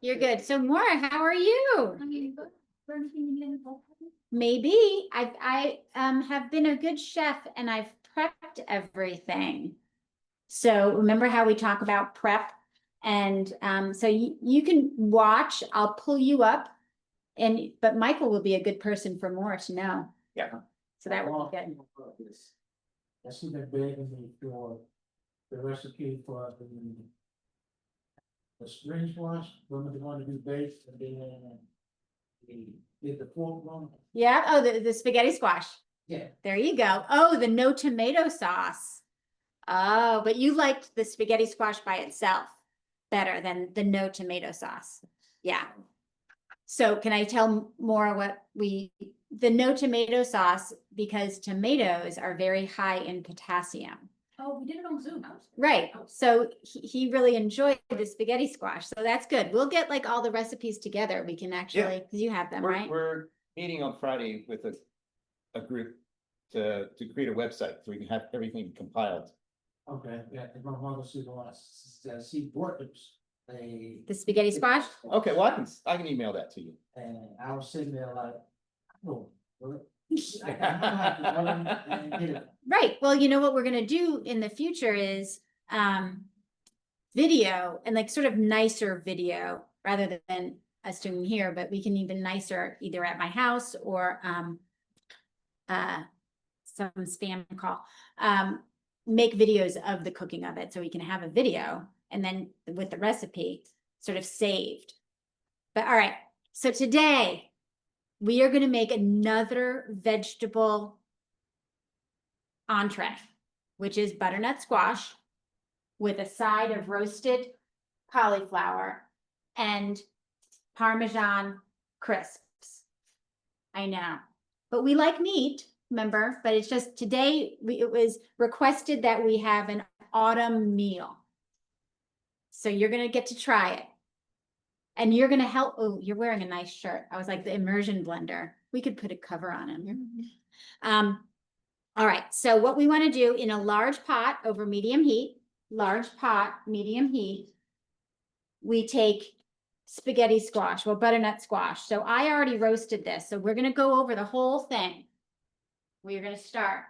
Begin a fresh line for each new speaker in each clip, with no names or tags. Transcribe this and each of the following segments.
You're good. So Maura, how are you? Maybe. I have been a good chef and I've prepped everything. So remember how we talk about prep? And so you can watch, I'll pull you up, but Michael will be a good person for Maura to know.
Yeah.
So that would be good.
I see that big in for the recipe for the spring squash, when we want to do base, and then did the pork one.
Yeah. Oh, the spaghetti squash.
Yeah.
There you go. Oh, the no tomato sauce. Oh, but you liked the spaghetti squash by itself better than the no tomato sauce. Yeah. So can I tell more what the no tomato sauce, because tomatoes are very high in potassium.
Oh, we did it on Zoom.
Right. So he really enjoyed the spaghetti squash. So that's good. We'll get like all the recipes together. We can actually, because you have them, right?
We're meeting on Friday with a group to create a website so we can have everything compiled.
Okay, yeah, and my mother said, see Butternut's,
The spaghetti squash?
Okay, well, I can email that to you.
and I was sitting there like, oh.
Right. Well, you know what we're gonna do in the future is video, and like sort of nicer video rather than us doing here, but we can even nicer either at my house or some spam call. Make videos of the cooking of it so we can have a video and then with the recipe sort of saved. But all right, so today we are going to make another vegetable entree, which is butternut squash with a side of roasted cauliflower and parmesan crisps. I know, but we like meat, remember, but it's just today it was requested that we have an autumn meal. So you're going to get to try it. And you're going to help. Oh, you're wearing a nice shirt. I was like the immersion blender. We could put a cover on him. All right. So what we want to do in a large pot over medium heat, we take spaghetti squash, well, butternut squash. So I already roasted this. So we're going to go over the whole thing. We're going to start.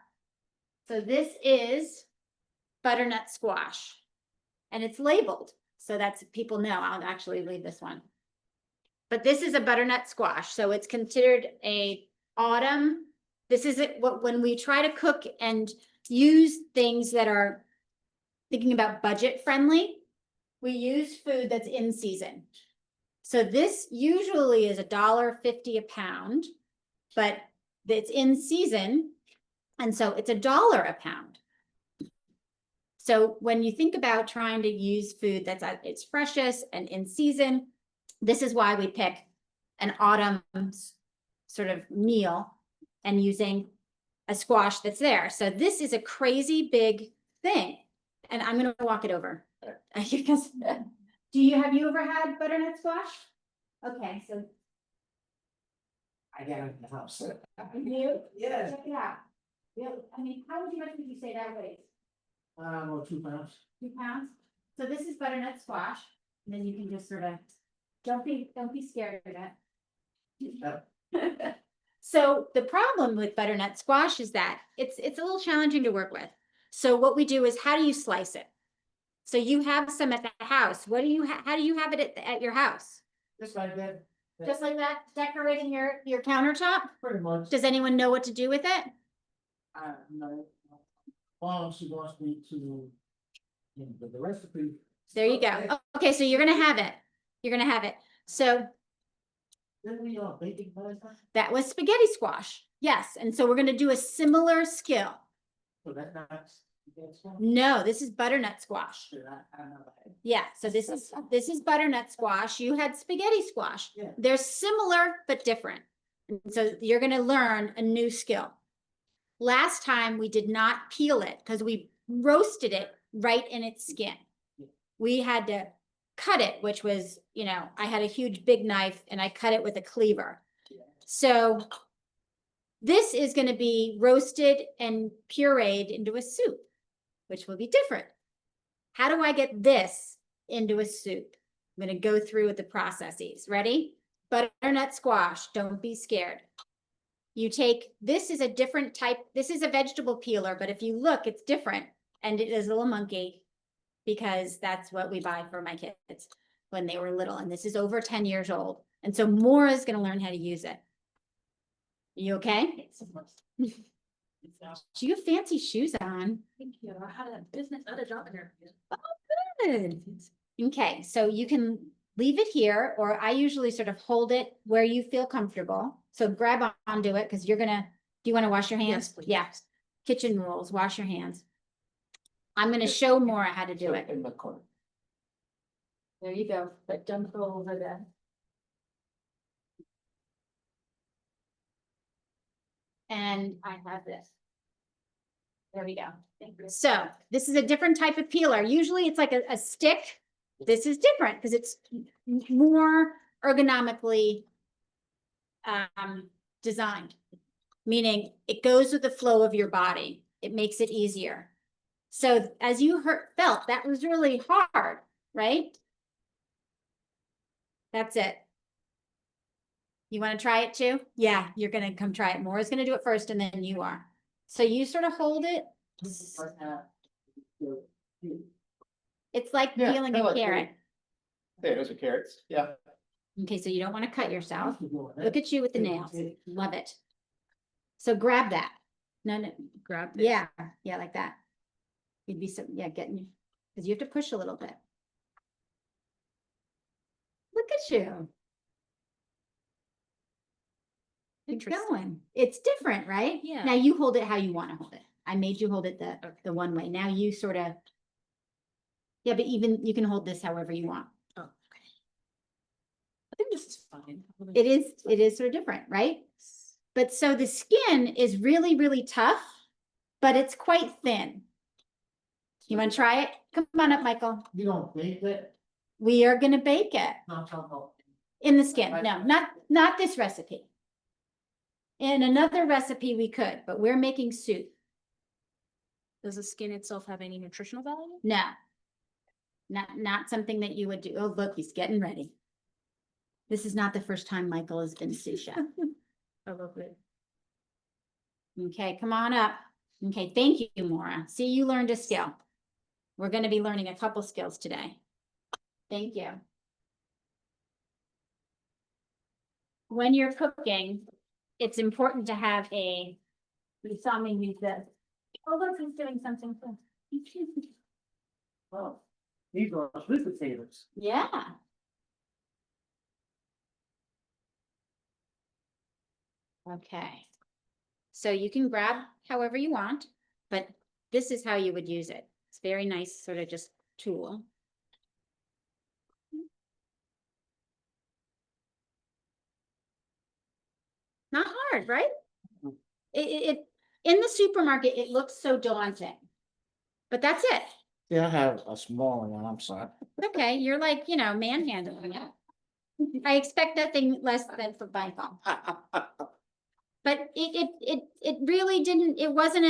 So this is butternut squash and it's labeled. So that's people know. I'll actually leave this one. But this is a butternut squash. So it's considered a autumn. This is it. When we try to cook and use things that are thinking about budget friendly, we use food that's in season. So this usually is $1.50 a pound, but it's in season. And so it's $1 a pound. So when you think about trying to use food that's at its freshest and in season, this is why we pick an autumn sort of meal and using a squash that's there. So this is a crazy big thing. And I'm going to walk it over. Because have you ever had butternut squash? Okay, so
I got it in the house.
you?
Yeah.
Check it out. Yeah, I mean, how much would you say that weighs?
Well, 2 pounds.
2 pounds. So this is butternut squash, and then you can just sort of don't be scared of it. So the problem with butternut squash is that it's a little challenging to work with. So what we do is, how do you slice it? So you have some at the house. How do you have it at your house?
Just like that.
Just like that, decorating your countertop?
Pretty much.
Does anyone know what to do with it?
No. Well, she wants me to, the recipe.
There you go. Okay, so you're gonna have it. You're gonna have it. So
Didn't we baking last time?
that was spaghetti squash. Yes, and so we're gonna do a similar skill.
So that's not.
No, this is butternut squash.
I know that.
Yeah, so this is butternut squash. You had spaghetti squash.
Yeah.
They're similar but different. And so you're gonna learn a new skill. Last time we did not peel it because we roasted it right in its skin. We had to cut it, which was, I had a huge big knife and I cut it with a cleaver. So This is gonna be roasted and pureed into a soup, which will be different. How do I get this into a soup? I'm gonna go through with the processes. Ready? Butternut squash, don't be scared. You take, this is a different type, this is a vegetable peeler, but if you look, it's different. And it is a little monkey because that's what we buy for my kids when they were little. And this is over 10 years old. And so Maura is gonna learn how to use it. You okay? Do you have fancy shoes on?
Thank you. I had a business, other job interview.
Good. Okay, so you can leave it here, or I usually sort of hold it where you feel comfortable. So grab onto it because you're gonna, do you want to wash your hands?
Yes, please.
Yeah. Kitchen rules, wash your hands. I'm gonna show Maura how to do it.
In the corner.
There you go, but don't go over there. And I have this. There we go. So this is a different type of peeler. Usually it's like a stick. This is different because it's more ergonomically designed, meaning it goes with the flow of your body. It makes it easier. So as you felt, that was really hard, right? That's it. You want to try it too? Yeah, you're going to come try it. Maura's going to do it first and then you are. So you sort of hold it. It's like
Yeah,
peeling
I
a
like
carrot.
There, those are carrots, yeah.
Okay, so you don't want to cut yourself. Look at you with the nails. Love it. So grab that. No,
Grab this.
yeah, yeah, like that. You'd be so, yeah, getting, because you have to push a little bit. Look at you. Keep
Interesting.
going. It's different, right?
Yeah.
Now you hold it how you want to hold it. I made you hold it
Okay.
the one way. Now you sort of, yeah, but even you can hold this however you want.
Oh, okay. I think this is fine.
It is sort of different, right? But so the skin is really, really tough, but it's quite thin. You want to try it? Come on up, Michael.
You don't bake it?
We are gonna bake it
Not talking about.
in the skin. No, not this recipe. In another recipe we could, but we're making soup.
Does the skin itself have any nutritional value?
No. Not something that you would do. Oh, look, he's getting ready. This is not the first time Michael has been sous chef.
I love it.
Okay, come on up. Okay, thank you, Maura. See, you learned a skill. We're gonna be learning a couple skills today. Thank you. When you're cooking, it's important to have you saw me use this. Oh, look, he's doing something cool.
Oh, these are sweet potatoes.
Yeah. Okay. So you can grab however you want, but this is how you would use it. It's very nice, sort of just tool. Not hard, right? It in the supermarket, it looks so daunting. But that's it.
Yeah, I have a smaller one, I'm sorry.
Okay, you're like, manhandling it. I expect nothing less than for Michael. But it really didn't, it wasn't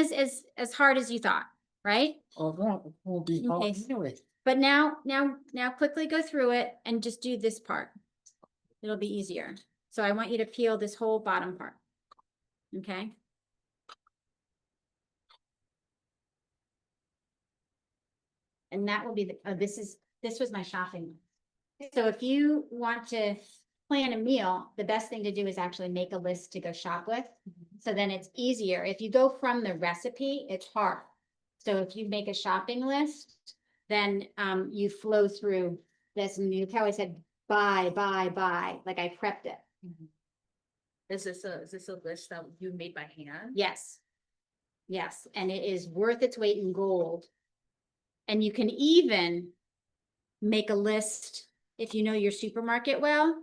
as hard as you thought, right?
Oh, that will be hard
Okay.
anyway.
But now quickly go through it and just do this part. It'll be easier. So I want you to peel this whole bottom part. Okay? And that will be this was my shopping. So if you want to plan a meal, the best thing to do is actually make a list to go shop with. So then it's easier. If you go from the recipe, it's hard. So if you make a shopping list, then you flow through this and you always said, buy, like I prepped it.
Is this a list that you made by hand?
Yes. Yes, and it is worth its weight in gold. And you can even make a list, if you know your supermarket well,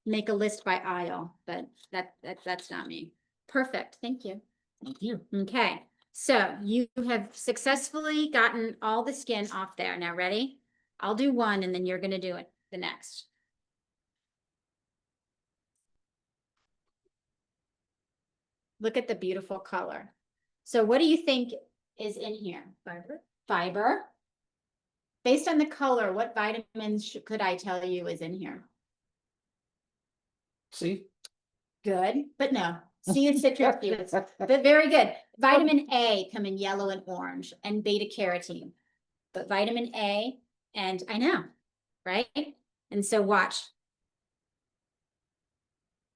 make a list by aisle, but that's not me. Perfect, thank you.
Thank you.
Okay, so you have successfully gotten all the skin off there. Now, ready? I'll do one and then you're gonna do it the next. Look at the beautiful color. So what do you think is in here?
Fiber.
Fiber. Based on the color, what vitamins could I tell you is in here?
See?
Good, but no. C is citrus fruits, but very good. Vitamin A come in yellow and orange, and beta carotene. But vitamin A, and I know, right? And so watch.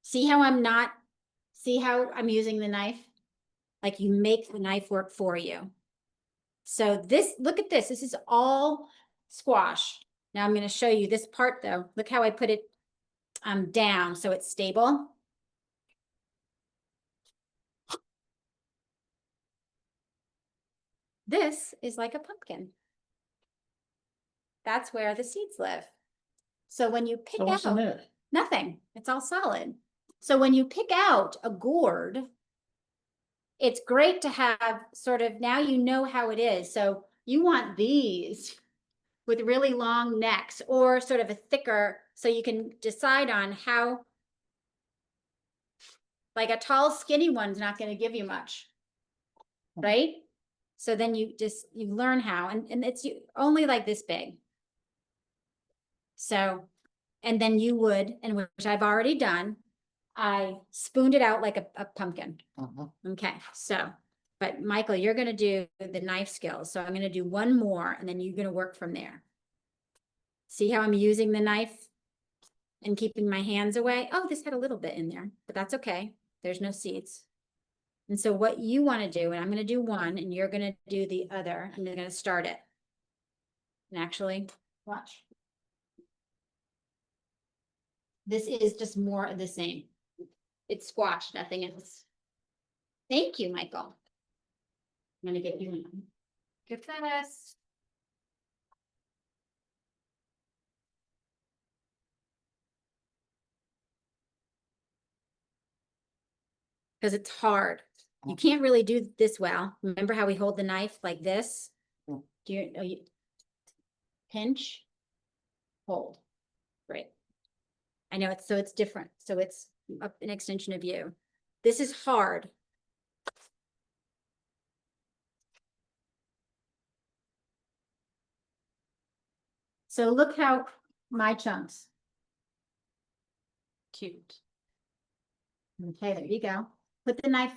See how see how I'm using the knife? Like you make the knife work for you. So this, look at this. This is all squash. Now I'm going to show you this part though. Look how I put it down so it's stable. This is like a pumpkin. That's where the seeds live. So when you pick
So what's in
out
there?
nothing, it's all solid. So when you pick out a gourd, it's great to have sort of, now you know how it is. So you want these with really long necks or sort of a thicker, so you can decide on how, like a tall skinny one's not going to give you much, right? So then you learn how, and it's only like this big. So, and then you would, and which I've already done, I spooned it out like a pumpkin. Okay, so, but Michael, you're gonna do the knife skills. So I'm gonna do one more and then you're gonna work from there. See how I'm using the knife and keeping my hands away? Oh, this had a little bit in there, but that's okay. There's no seeds. And so what you wanna do, and I'm gonna do one and you're gonna do the other, I'm gonna start it. And actually, watch. This is just more of the same. It's squash, nothing else. Thank you, Michael. I'm gonna get you one. Good for us. Because it's hard. You can't really do this well. Remember how we hold the knife like this?
Mm.
Do you pinch, hold, great. I know it's, so it's different. So it's an extension of you. This is hard. So look how my chunks.
Cute.
Okay, there you go. Put the knife.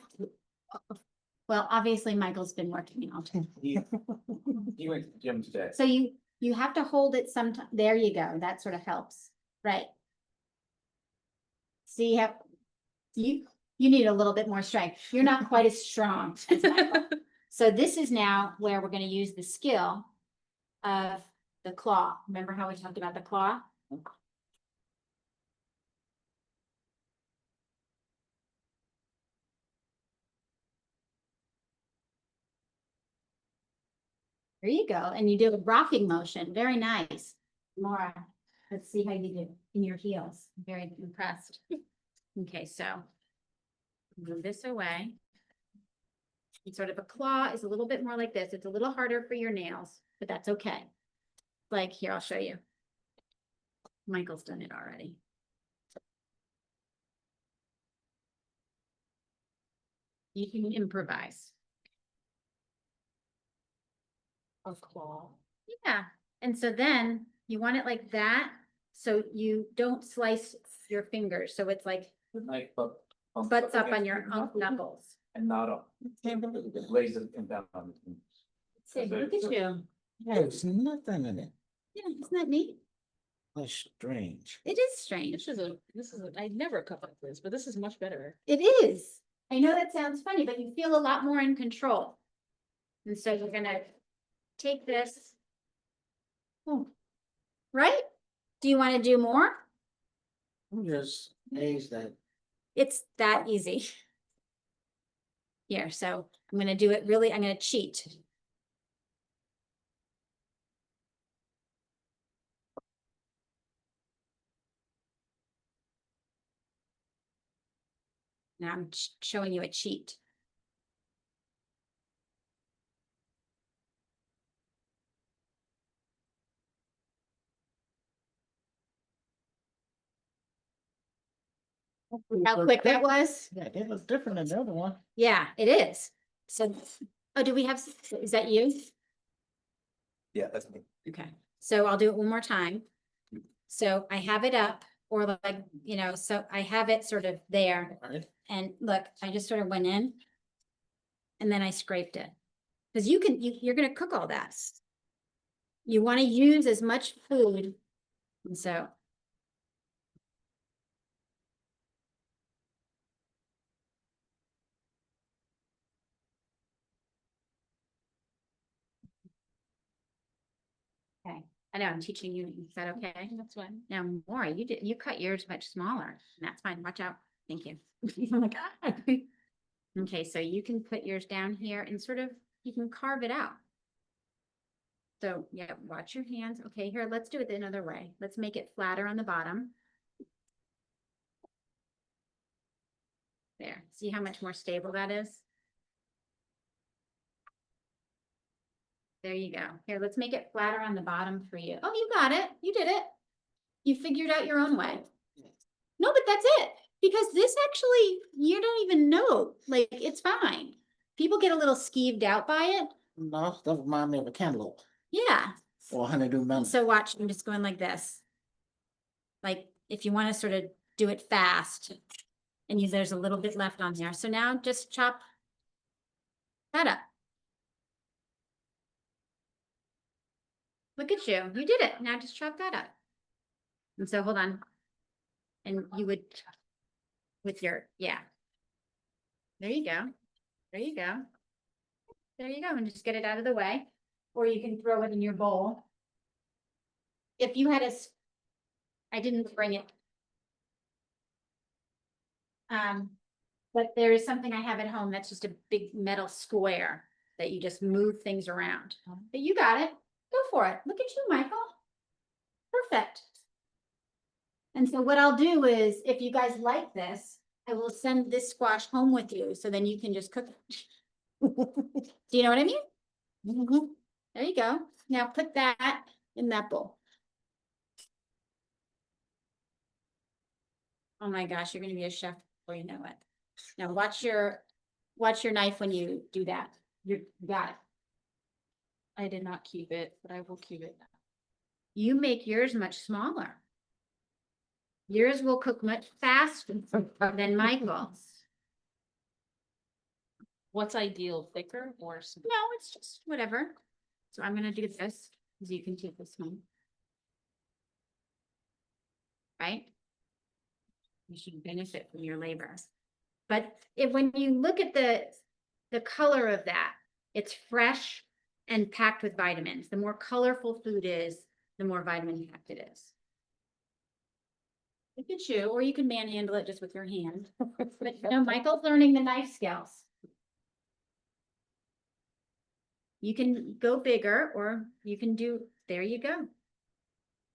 Well, obviously Michael's been working out.
He went to the gym today.
So you have to hold it sometime. There you go. That sort of helps, right? See how you need a little bit more strength. You're not quite as strong as Michael. So this is now where we're going to use the skill of the claw. Remember how we talked about the claw? There you go. And you do a rocking motion. Very nice. Laura, let's see how you do in your heels. Very impressed. Okay, so move this away. And sort of a claw is a little bit more like this. It's a little harder for your nails, but that's okay. Like here, I'll show you. Michael's done it already. You can improvise.
A claw.
Yeah, and so then you want it like that, so you don't slice your fingers, so it's like
The knife bumps
butts up on
against
your knuckles.
And not up. It lays it down on the fingers.
See, look at you.
There's nothing in it.
Yeah, isn't that neat?
That's strange.
It is strange.
This is I never cut like this, but this is much better.
It is. I know that sounds funny, but you feel a lot more in control. And so you're gonna take this. Oh, right? Do you want to do more?
I'm just amazed that
It's that easy. Here, so I'm gonna do it really, I'm gonna cheat. Now I'm showing you a cheat. How quick that was?
Yeah, they look different than the other one.
Yeah, it is. So, oh, do we have, is that you?
Yeah, that's me.
Okay, so I'll do it one more time. So I have it up, or like, you know, so I have it sort of there,
All right.
and look, I just sort of went in. And then I scraped it. Cause you're gonna cook all that. You wanna use as much food, and so. Okay, I know, I'm teaching you, is that okay?
That's fine.
Now, Maura, you cut yours much smaller, and that's fine, watch out, thank you. I'm like, "Ah." Okay, so you can put yours down here and sort of, you can carve it out. So, yeah, watch your hands, okay, here, let's do it another way, let's make it flatter on the bottom. There, see how much more stable that is? There you go. Here, let's make it flatter on the bottom for you. Oh, you got it. You did it. You figured out your own way. No, but that's it. Because this actually, you don't even know. Like, it's fine. People get a little skeeved out by it.
No, that remind me of a cantaloupe
Yeah.
or honeydew melon.
And so watch, I'm just going like this. Like, if you want to sort of do it fast and there's a little bit left on there. So now just chop that up. Look at you. You did it. Now just chop that up. And so hold on. And you would, with your, yeah. There you go. There you go. There you go. And just get it out of the way. Or you can throw it in your bowl. If you had I didn't bring it. But there is something I have at home that's just a big metal square that you just move things around. But you got it. Go for it. Look at you, Michael. Perfect. And so what I'll do is, if you guys like this, I will send this squash home with you, so then you can just cook it. Do you know what I mean?
Mhm.
There you go. Now put that in that bowl. Oh my gosh, you're gonna be a chef before you know it. Now watch your knife when you do that. You got it.
I did not keep it, but I will keep it.
You make yours much smaller. Yours will cook much faster than Michael's.
What's ideal, thicker or small?
No, it's just whatever. So I'm gonna do this, as you can take this home. Right? You should benefit from your labor. But when you look at the color of that, it's fresh and packed with vitamins. The more colorful food is, the more vitamin packed it is. Look at you, or you can manhandle it just with your hand. But no, Michael's learning the knife skills. You can go bigger, or you can do, there you go.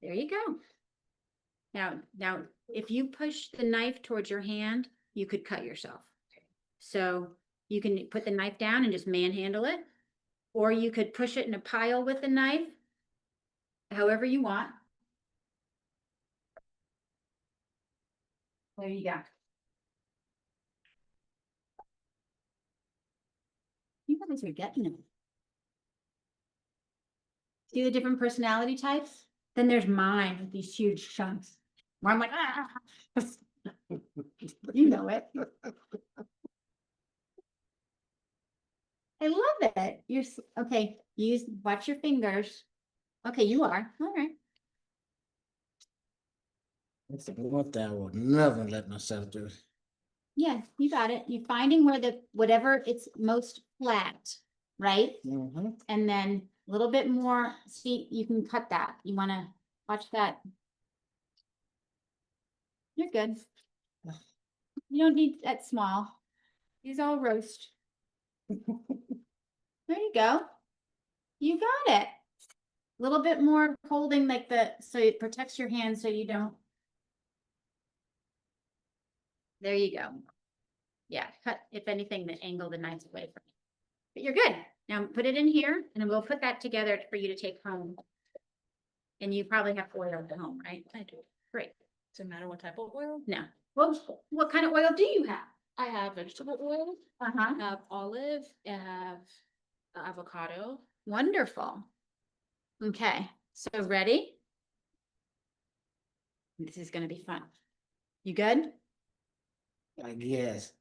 There you go. Now, if you push the knife towards your hand, you could cut yourself. So you can put the knife down and just manhandle it, or you could push it in a pile with the knife, however you want. There you go. You guys are getting it. See the different personality types? Then there's mine with these huge chunks. Where I'm like, ah. You know it. I love it. Okay. Watch your fingers. Okay, you are. All right.
If I want that, I would never let myself do it.
Yeah, you got it. You're finding whatever it's most flat, right?
Mhm.
And then a little bit more, see, you can cut that. You wanna watch that. You're good. You don't need that small. These all roast. There you go. You got it. A little bit more holding like so it protects your hand so you don't. There you go. Yeah, cut, if anything, the angle the knife away from you. But you're good. Now put it in here and then we'll put that together for you to take home. And you probably have oil at home, right?
I do.
Great.
Does it matter what type of oil?
No, What kind of oil do you have?
I have vegetable oil,
Uh-huh.
I have olive, I have avocado.
Wonderful. Okay, so ready? This is gonna be fun. You good?
I guess.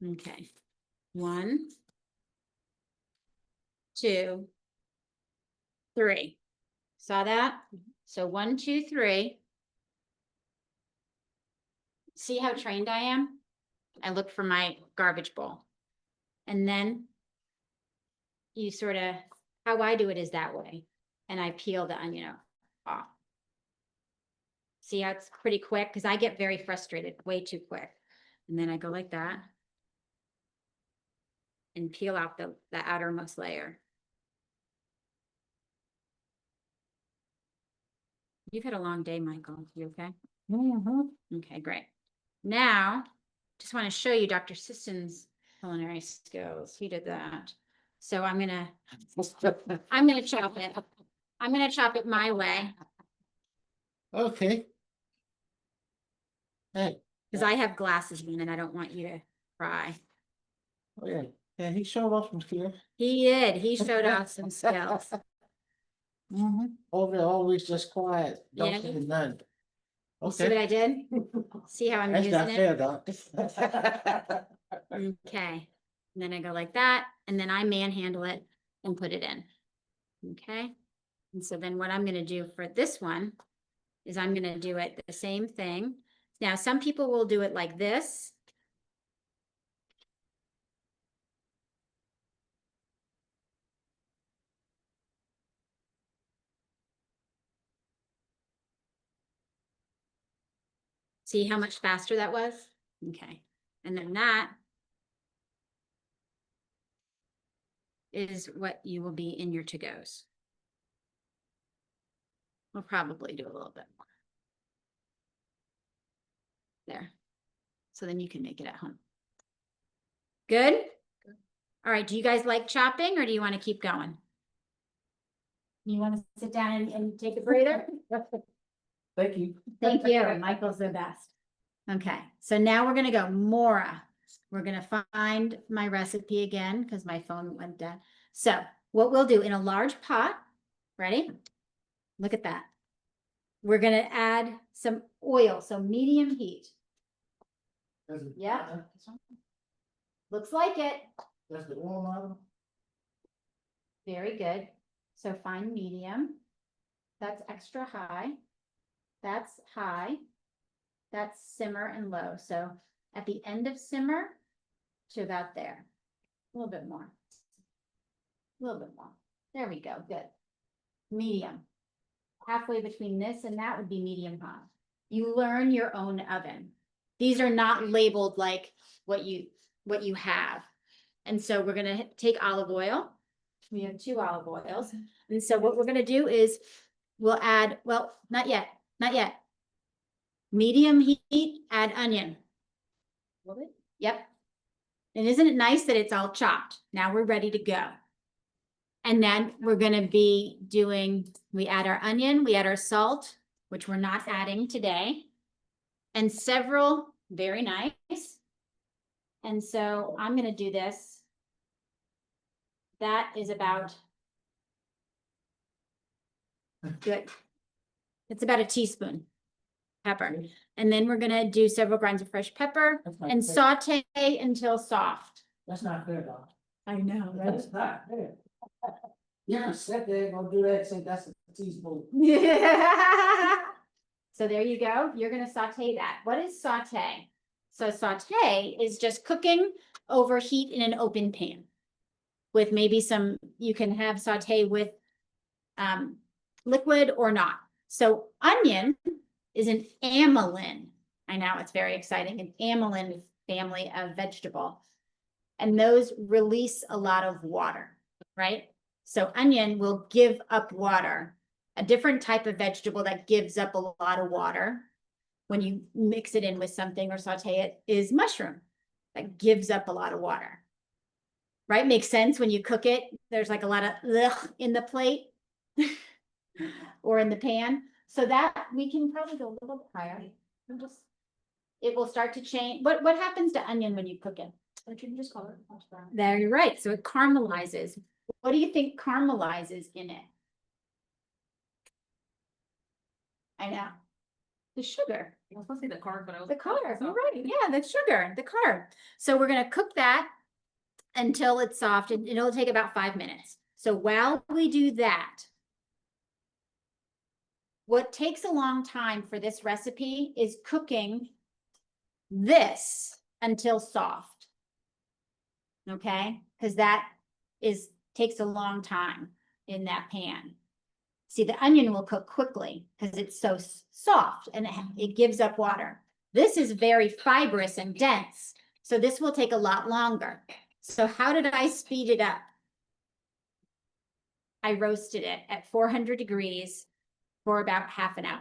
Okay. 1, 2, 3. Saw that? So 1, 2, 3. See how trained I am? I look for my garbage bowl. And then you sort of, how I do it is that way. And I peel the onion off. See how it's pretty quick? Because I get very frustrated way too quick. And then I go like that. And peel out the outermost layer. You've had a long day, Michael. You okay? Okay, great. Now, just want to show you Dr. Sisson's culinary skills. He did that. So I'm gonna chop it. I'm gonna chop it my way
Okay. Hey,
because I have glasses in and I don't want you to cry.
oh yeah, yeah, he showed off some skills.
He did. He showed off some skills.
Over there, always just quiet, don't
Yeah.
say nothing.
You see what
Okay.
I did? See how I'm
That's not
using it?
fair, doctor.
Okay. And then I go like that, and then I manhandle it and put it in. Okay. And so then what I'm gonna do for this one is I'm gonna do it the same thing. Now, some people will do it like this. See how much faster that was? Okay. And then that is what you will be in your to-goes. We'll probably do a little bit more. There. So then you can make it at home. Good? All right, do you guys like chopping or do you want to keep going? You want to sit down and take a breather?
Thank you.
Thank you. Michael's the best. Okay, so now we're gonna go Mora. We're gonna find my recipe again because my phone went dead. So what we'll do in a large pot, ready? Look at that. We're gonna add some oil, so medium heat. Yeah. Looks like it.
That's the oil model?
Very good. So find medium. That's extra high. That's high. That's simmer and low. So at the end of simmer to about there. A little bit more. A little bit more. There we go. Good. Medium. Halfway between this and that would be medium hot. You learn your own oven. These are not labeled like what you have. And so we're gonna take olive oil. We have 2 olive oils. And so what we're gonna do is we'll add, well, not yet, not yet. Medium heat, add onion. Yep. And isn't it nice that it's all chopped? Now we're ready to go. And then we're gonna be doing, we add our onion, we add our salt, which we're not adding today. And several, very nice. And so I'm gonna do this. That is about good. It's about a teaspoon pepper. And then we're gonna do several grinds of fresh pepper
That's not
and
fair.
saute until soft.
That's not fair, Doc.
I know,
That's not fair. You can sit there and go do that, and say that's a teaspoon.
So there you go. You're gonna saute that. What is saute? So saute is just cooking over heat in an open pan. With maybe some, you can have saute with liquid or not. So onion is an amylin. I know it's very exciting, an amylin family of vegetable. And those release a lot of water, right? So onion will give up water. A different type of vegetable that gives up a lot of water when you mix it in with something or saute it is mushroom that gives up a lot of water. Right? Makes sense when you cook it. There's like a lot of ugh in the plate or in the pan. So that we can probably go a little bit higher. I'm just it will start to change. What happens to onion when you cook it?
Don't you just call it hash brown?
There, you're right. So it caramelizes. What do you think caramelizes in it? I know. The sugar.
I was supposed to say the card, but I was.
The carb, you're right, yeah, the sugar, the carb. So we're gonna cook that until it's soft, and it'll take about 5 minutes. So while we do that, what takes a long time for this recipe is cooking this until soft. Okay, because that takes a long time in that pan. See, the onion will cook quickly because it's so soft and it gives up water. This is very fibrous and dense, so this will take a lot longer. So how did I speed it up? I roasted it at 400 degrees for about half an hour.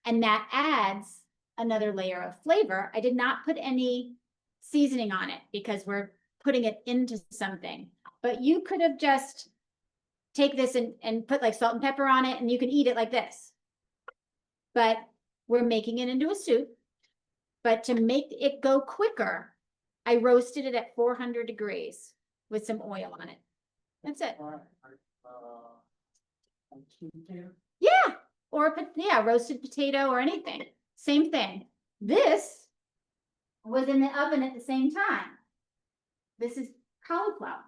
And that adds another layer of flavor. I did not put any seasoning on it because we're putting it into something, but you could have just take this and put like salt and pepper on it, and you can eat it like this. But we're making it into a soup. But to make it go quicker, I roasted it at 400 degrees with some oil on it. That's it. Yeah, or roasted potato or anything. Same thing. This was in the oven at the same time. This is cauliflower.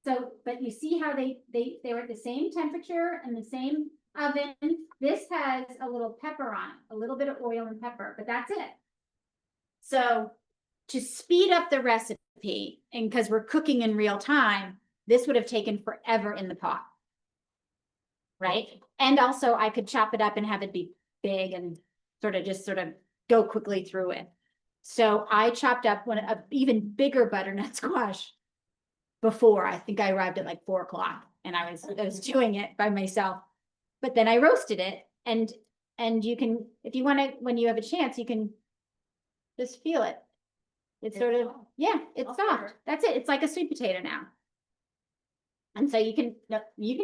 So, but you see how they were at the same temperature and the same oven. This has a little pepper on it, a little bit of oil and pepper, but that's it. So to speed up the recipe, and because we're cooking in real time, this would have taken forever in the pot. Right? And also I could chop it up and have it be big and sort of go quickly through it. So I chopped up an even bigger butternut squash before. I think I arrived at like 4 o'clock, and I was doing it by myself. But then I roasted it, and you can, if you want to, when you have a chance, you can just feel it. It's sort of, yeah, it's soft. That's it. It's like a sweet potato now. And so you can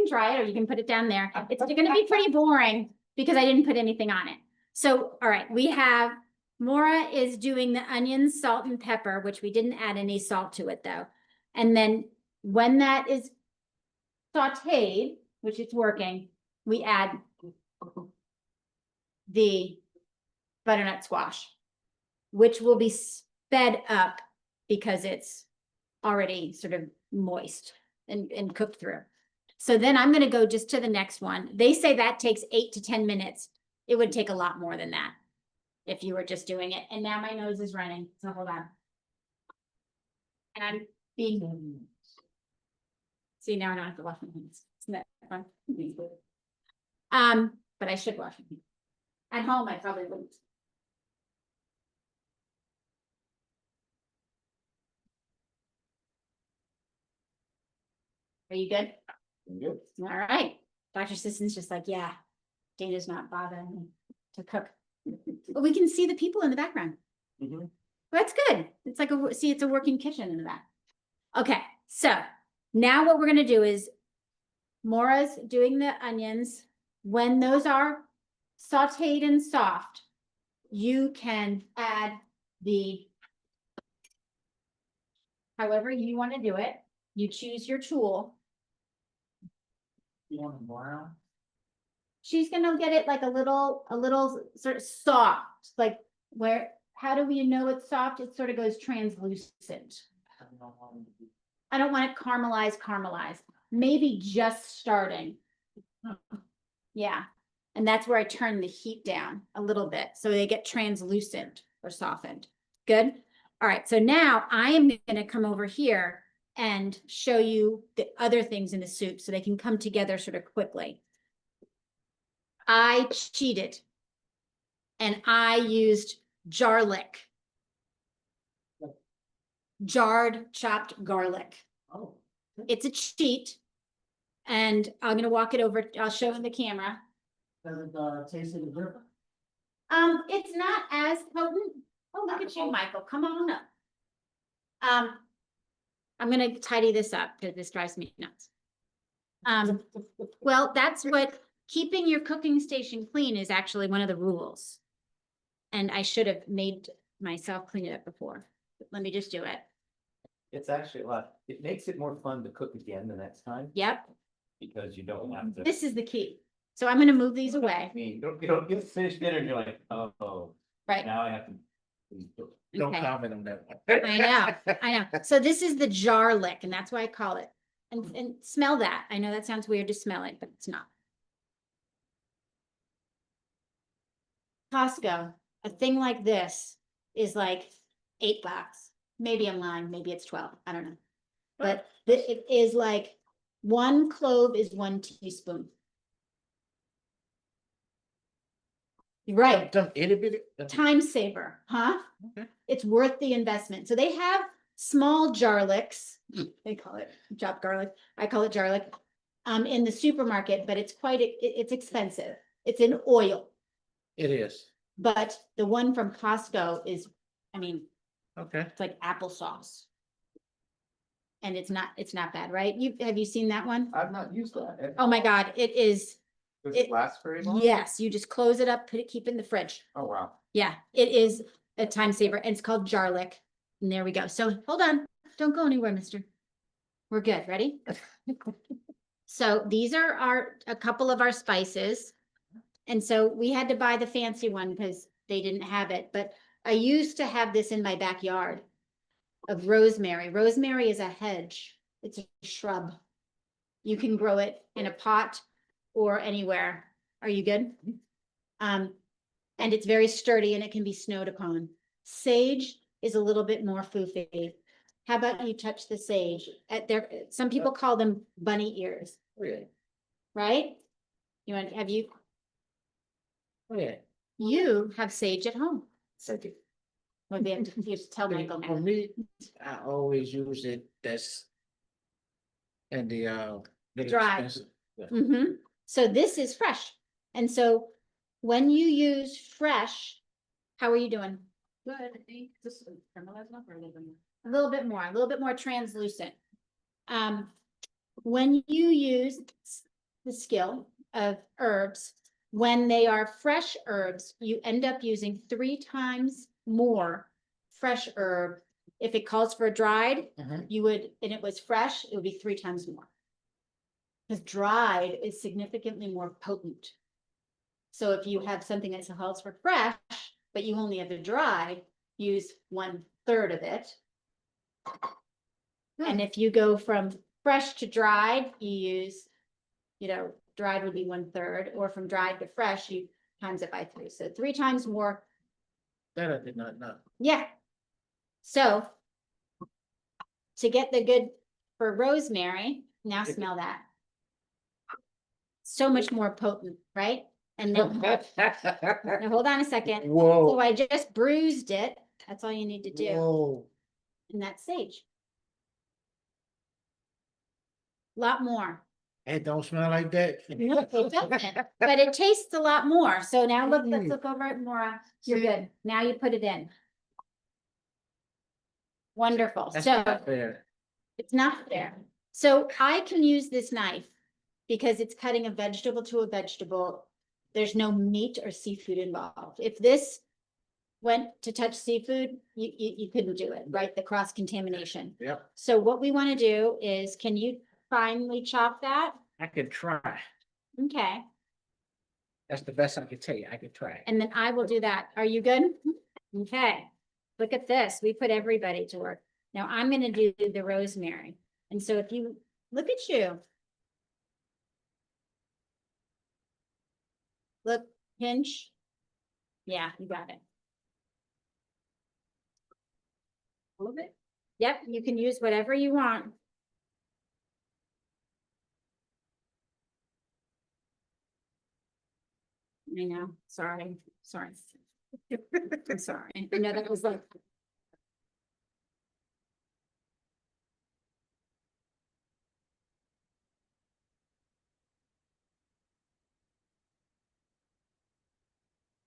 try it, or you can put it down there. It's going to be pretty boring because I didn't put anything on it. So, all right, we have Maura is doing the onions, salt, and pepper, which we didn't add any salt to it though. And then when that is sauteed, which it's working, we add the butternut squash, which will be sped up because it's already sort of moist and cooked through. So then I'm going to go just to the next one. They say that takes 8 to 10 minutes. It would take a lot more than that if you were just doing it. And now my nose is running, so hold on. And I'm being, see, now I don't have to wash my hands. Isn't that fun? But I should wash my hands. At home, I probably wouldn't. Are you good?
Good.
All right. Dr. Sisson's just like, yeah, Dana's not bothering me to cook. But we can see the people in the background.
Mhm.
That's good. It's like it's a working kitchen in the back. Okay, so now what we're gonna do is Maura's doing the onions. When those are sauteed and soft, you can add however you want to do it. You choose your tool.
You want them brown?
She's gonna get it like a little sort of soft, like how do we know it's soft? It sort of goes translucent.
I don't want them to be.
I don't want it caramelized. Maybe just starting. Yeah. And that's where I turn the heat down a little bit so they get translucent or softened. Good. All right. So now I am going to come over here and show you the other things in the soup so they can come together sort of quickly. I cheated and I used garlic. Jarred chopped garlic.
Oh,
It's a cheat. And I'm gonna walk it over. I'll show in the camera.
does it taste any different?
It's not as potent. Oh, look at you, Michael. Come on up. I'm gonna tidy this up because this drives me nuts. Well, that's what keeping your cooking station clean is actually one of the rules. And I should have made myself clean it up before. But let me just do it.
It's actually a lot, it makes it more fun to cook again the next time,
Yep,
because you don't have to.
this is the key. So I'm gonna move these
I
away,
mean, you don't get to finish dinner and you're like, oh,
right?
now I have to.
Don't
Okay.
comment on that one.
I know. So this is the jar lick, and that's why I call it. And smell that. I know that sounds weird to smell it, but it's not. Costco, a thing like this is like $8. Maybe I'm lying, maybe it's 12, I don't know. But it is like, one clove is 1 teaspoon. You're right.
Them itty bitty.
Time saver, huh?
Okay.
It's worth the investment. So they have small jar licks. They call it chopped garlic. I call it jar lick. In the supermarket, but it's quite, it's expensive. It's in oil.
It is.
But the one from Costco is, I mean,
Okay.
it's like applesauce. And it's not bad, right? Have you seen that one?
I've not used that.
Oh my God, it is,
Does
it-
it last very long?
yes, you just close it up, keep it in the fridge.
Oh, wow.
Yeah, it is a time saver, and it's called Jarlick. And there we go. So hold on, don't go anywhere, mister. We're good, ready? So these are a couple of our spices. And so we had to buy the fancy one because they didn't have it, but I used to have this in my backyard of rosemary. Rosemary is a hedge. It's a shrub. You can grow it in a pot or anywhere. Are you good? And it's very sturdy and it can be snowed upon. Sage is a little bit more foofy. How about you touch the sage? Some people call them bunny ears,
Really?
right? Have you have sage at home?
Second.
Well, you have to tell Michael
For
now.
me, I always use it that's. And the little
Dry.
expensive.
Mhm. So this is fresh. And so when you use fresh, how are you doing?
Good, I think, just caramelized enough or a little bit more?
A little bit more translucent. When you use the skill of herbs, when they are fresh herbs, you end up using 3 times more fresh herb. If it calls for dried,
Mhm.
you would, and it was fresh, it would be 3 times more. Because dried is significantly more potent. So if you have something that calls for fresh, but you only have the dried, use 1/3 of it. And if you go from fresh to dried, you use, dried would be 1/3, or from dried to fresh, you times it by 3. So 3 times more.
That I did not know.
Yeah. So to get the good for rosemary, now smell that. So much more potent, right? And then, now hold on a second. So
Whoa.
I just bruised it. That's all you need to do.
Whoa.
And that's sage. Lot more.
It don't smell like that.
No, it doesn't, but it tastes a lot more. So now let's
Mm.
look over it more. You're good. Now you put it in. Wonderful.
That's
So
not fair.
it's not fair. So I can use this knife because it's cutting a vegetable to a vegetable. There's no meat or seafood involved. If this went to touch seafood, you couldn't do it, right? The cross contamination.
Yep,
So what we want to do is, can you finely chop that?
I could try.
Okay.
That's the best I can tell you. I could try.
And then I will do that. Are you good? Okay. Look at this. We put everybody to work. Now I'm gonna do the rosemary. And so if you, look at you. Look, pinch. Yeah, you got it.
A little bit?
Yep, you can use whatever you want. I know, sorry. I'm sorry. I know that was like.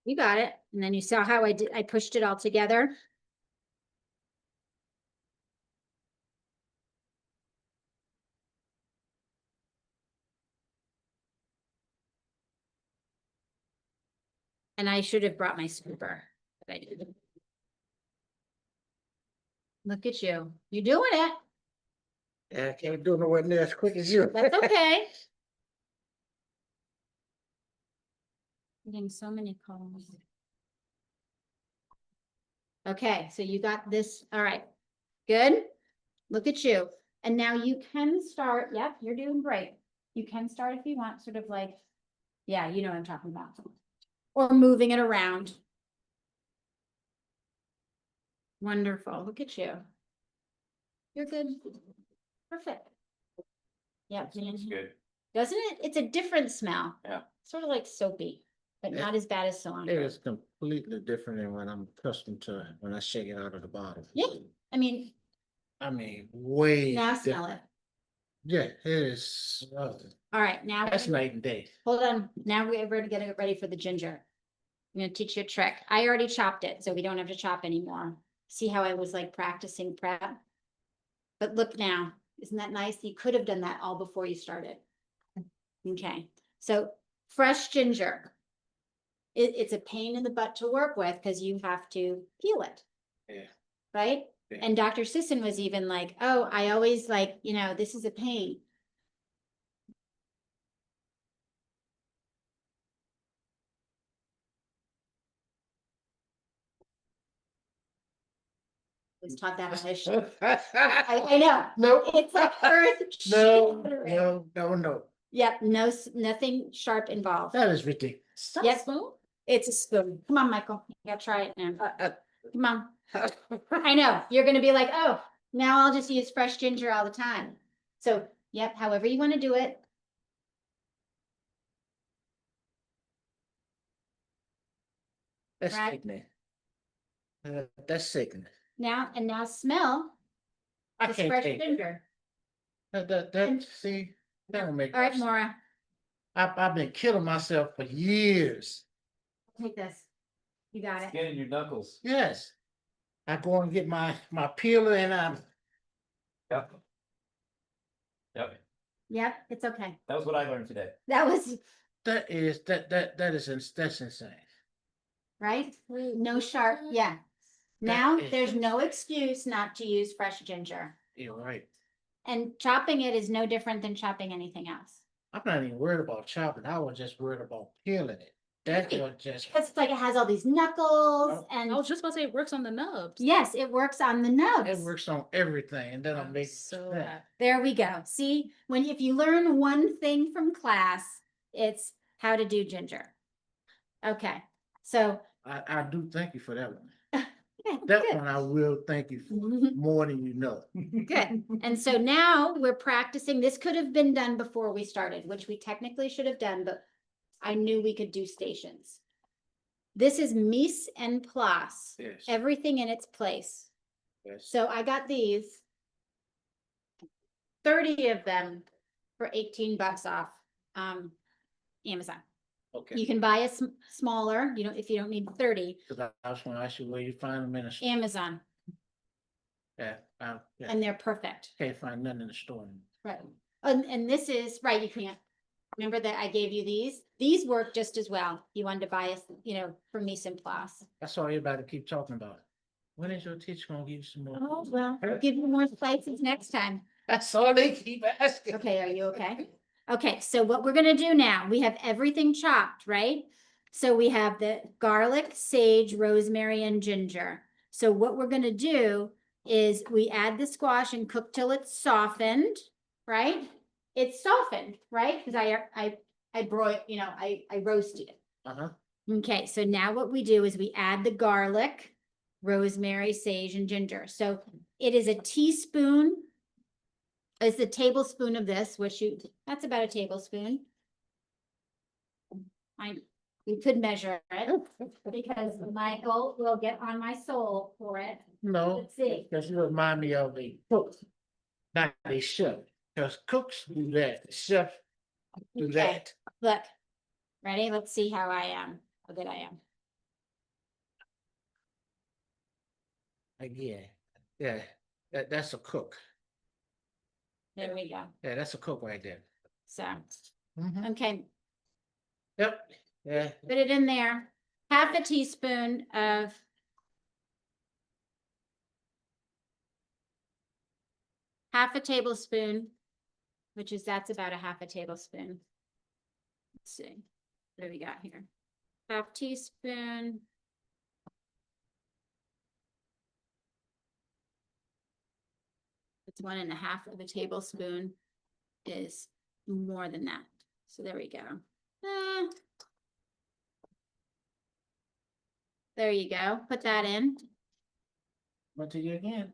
You got it. And then you saw how I pushed it all together. And I should have brought my scooper. I did. Look at you. You're doing it.
Yeah, I can't do nowhere near as quick as you.
That's okay. I'm getting so many calls. Okay, so you got this. All right. Good. Look at you. And now you can start. Yep, you're doing great. You can start if you want, sort of like, yeah, you know what I'm talking about. Or moving it around. Wonderful. Look at you. You're good. Perfect. Yep.
It's good.
Doesn't it? It's a different smell.
Yeah.
Sort of like soapy, but
Yeah.
not as bad as
It
cilantro.
is completely different than what I'm accustomed to when I shake it out of the bottle.
Yeah. I mean,
I mean, way.
now smell it.
Yeah, it is.
All right, now.
That's night and day.
Hold on. Now we're going to get it ready for the ginger. I'm going to teach you a trick. I already chopped it, so we don't have to chop anymore. See how I was like practicing prep? But look now, isn't that nice? You could have done that all before you started. Okay, so fresh ginger. It's a pain in the butt to work with because you have to peel it.
Yeah.
Right?
Yeah.
And Dr. Sisson was even like, oh, I always like, this is a pain. Was taught that on this show. I know.
No.
It's like earth.
No,
shattering.
no.
Yep, nothing sharp involved.
That is ridiculous.
Yep. It's a spoon. Come on, Michael. You gotta try it now. Come on. I know. You're gonna be like, oh, now I'll just use fresh ginger all the time. So, yep, however you want to do it.
That's
Right.
sickening. That's sickening.
Now smell
I
this
can't
fresh
take it.
ginger.
See, that don't make.
All right, Maura,
I've been killing myself for years.
take this. You got it.
Skin in your knuckles.
Yes. I go and get my peeler and
Yep. Yep.
Yep, it's okay.
That was what I learned today.
That was
that's insane.
right. No sharp. Yeah. Now there's no excuse not to use fresh ginger.
You're right.
And chopping it is no different than chopping anything else.
I'm not even worried about chopping. I was just worried about peeling it. That's what just.
Because it's like it has all these knuckles
I
and
was just about to say it works on the nubs.
yes, it works on the nubs.
It works on everything, and then I'll
I'm
make
so
that.
happy.
There we go. See, if you learn one thing from class, it's how to do ginger. Okay, so
I do thank you for that one.
yeah,
That
good.
one I will thank you for more than you know.
Good. And so now we're practicing. This could have been done before we started, which we technically should have done, but I knew we could do stations. This is mise en place,
Yes.
everything in its place.
Yes.
So I got these 30 of them for $18 off Amazon.
Okay.
You can buy a smaller, if you don't need 30,
Because I was going to ask you where you find them in the store.
Amazon,
Yeah.
and they're perfect.
Can't find nothing in the store.
Right. And this is, right, you can't. Remember that I gave you these? These work just as well. You wanted to buy us, for mise en place.
That's all everybody keep talking about. When is your teacher gonna give you some more?
Oh, well, I'll give you more slices next time.
That's all they keep asking.
Okay, are you okay? Okay, so what we're gonna do now, we have everything chopped, right? So we have the garlic, sage, rosemary, and ginger. So what we're gonna do is we add the squash and cook till it's softened, right? It's softened, right? Because I broiled, I roasted it.
Uh-huh.
Okay, so now what we do is we add the garlic, rosemary, sage, and ginger. So it is a teaspoon. It's a tablespoon of this, that's about a tablespoon. We could measure it because Michael will get on my soul for it.
No,
Let's see.
because you remind me of a cook, not a chef. Because cooks do that, the chef do
Okay.
that.
Look, ready? Let's see how good I am.
Again, yeah, that's a cook.
There we go.
Yeah, that's a cook right there.
So,
Mhm.
okay,
Yep, yeah,
put it in there. Half a teaspoon of half a tablespoon, which is, that's about a half a tablespoon. Let's see, what do we got here? Half teaspoon. It's 1.5 of a tablespoon is more than that. So there we go. There you go. Put that in.
What to you again?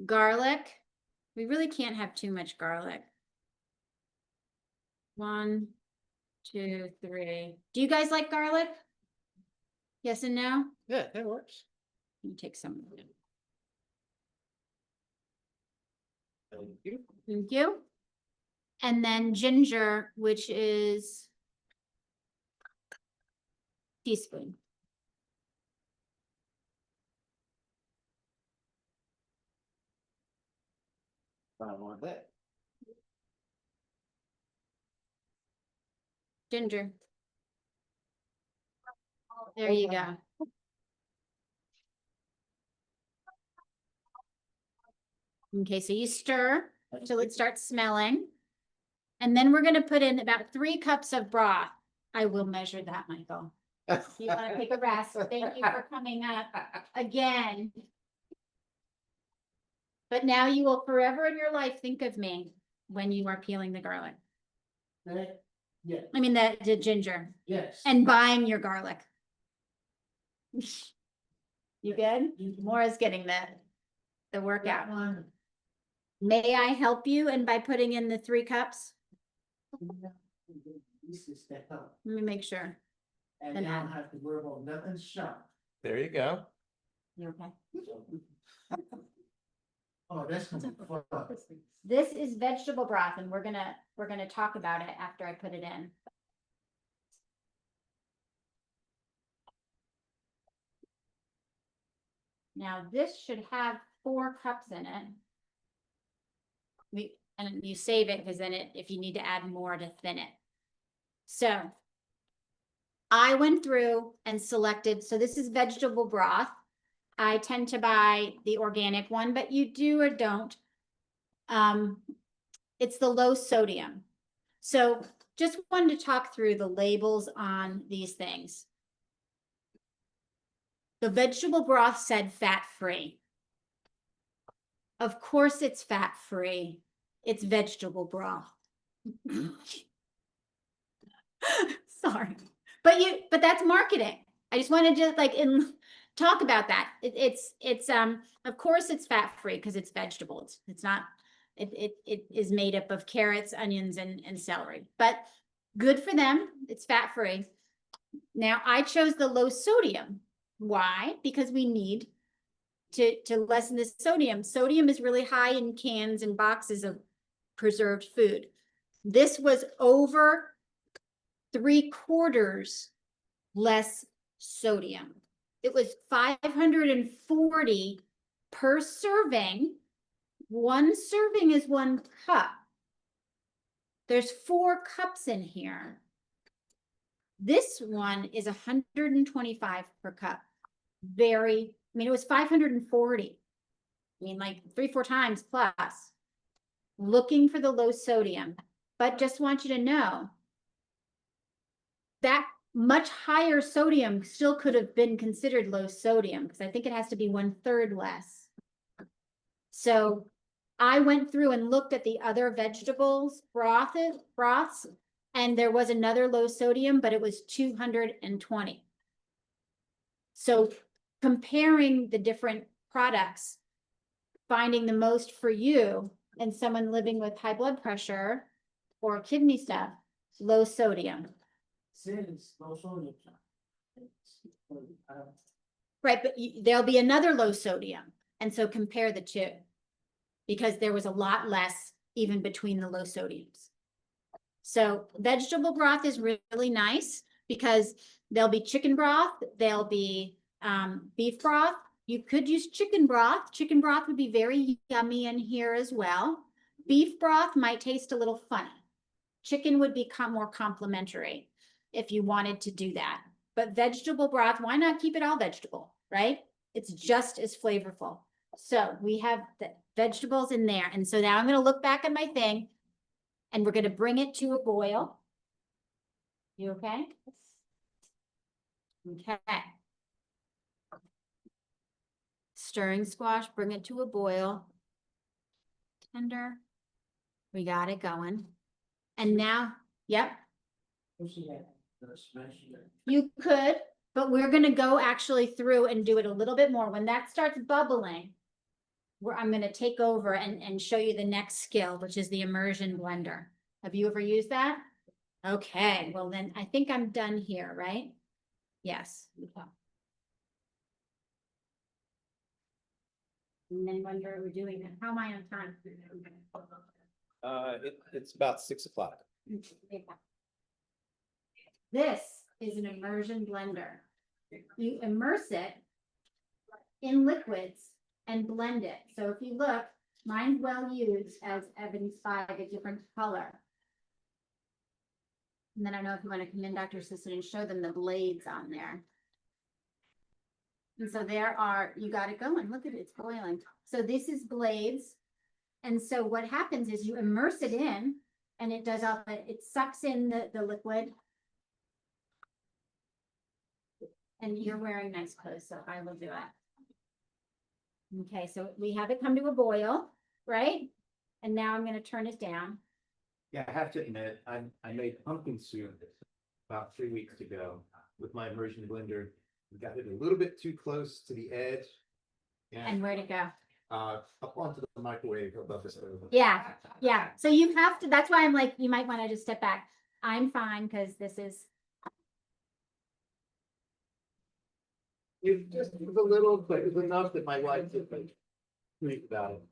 Garlic. We really can't have too much garlic. 1, 2, 3. Do you guys like garlic? Yes and no?
Yeah, that works.
Let me take some.
Thank you.
Thank you. And then ginger, which is teaspoon.
I want that.
Ginger. There you go. Okay, so you stir till it starts smelling. And then we're gonna put in about 3 cups of broth. I will measure that, Michael. You wanna take a rest? Thank you for coming up again. But now you will forever in your life think of me when you are peeling the garlic.
Okay? Yeah,
I mean, the ginger
yes.
and buying your garlic. You good? Maura's getting the workout.
That one.
May I help you? And by putting in the 3 cups,
This is step up,
let me make sure.
and
Then
then I
add.
don't have to worry about nothing sharp.
There you go.
You okay?
Oh, that's gonna be fun.
This is vegetable broth and we're gonna talk about it after I put it in. Now this should have 4 cups in it. And you save it because then if you need to add more to thin it. So I went through and selected, so this is vegetable broth. I tend to buy the organic one, but you do or don't. It's the low sodium. So just wanted to talk through the labels on these things. The vegetable broth said fat-free. Of course it's fat-free. It's vegetable broth. Sorry. But that's marketing. I just wanted to talk about that. It's of course it's fat-free because it's vegetable. It's not, it is made up of carrots, onions, and celery, but good for them. It's fat-free. Now I chose the low sodium. Why? Because we need to lessen the sodium. Sodium is really high in cans and boxes of preserved food. This was over 3/4 less sodium. It was 540 per serving. 1 serving is 1 cup. There's 4 cups in here. This one is 125 per cup. It was 540. I mean, like 3-4 times plus. Looking for the low sodium, but just want you to know that much higher sodium still could have been considered low sodium because I think it has to be 1/3 less. So I went through and looked at the other vegetables broths, and there was another low sodium, but it was 220. So comparing the different products, finding the most for you and someone living with high blood pressure or kidney stuff, low sodium.
Since no sodium.
Right, but there'll be another low sodium. And so compare the 2 because there was a lot less even between the low sodiums. So vegetable broth is really nice because there'll be chicken broth, there'll be beef broth. You could use chicken broth. Chicken broth would be very yummy in here as well. Beef broth might taste a little funny. Chicken would become more complimentary if you wanted to do that. But vegetable broth, why not keep it all vegetable, right? It's just as flavorful. So we have the vegetables in there. And so now I'm gonna look back at my thing and we're gonna bring it to a boil. You okay? Okay. Stirring squash, bring it to a boil. Tender. We got it going. And now, yep, you could, but we're gonna go actually through and do it a little bit more. When that starts bubbling, I'm gonna take over and show you the next skill, which is the immersion blender. Have you ever used that? Okay, well then I think I'm done here, right? Yes. And then when are we doing it? How am I on time?
It's about 6 o'clock.
This is an immersion blender. You immerse it in liquids and blend it. So if you look, mine's well used as evidenced by a different color. And then I don't know if you want to come in, Dr. Sisson, and show them the blades on there. And so there are, you got it going. Look at it, it's boiling. So this is blades. And so what happens is you immerse it in and it does all that, it sucks in the liquid. And you're wearing nice clothes, so I will do it. Okay, so we have it come to a boil, right? And now I'm gonna turn it down.
Yeah, I have to admit, I made pumpkin soup about 3 weeks ago with my immersion blender. We got it a little bit too close to the edge.
And where'd it go?
Up onto the microwave above the stove.
Yeah, yeah. So you have to, that's why I'm like, you might want to just step back. I'm fine, because this is,
It just was a little, but it was enough that my wife did like think about it.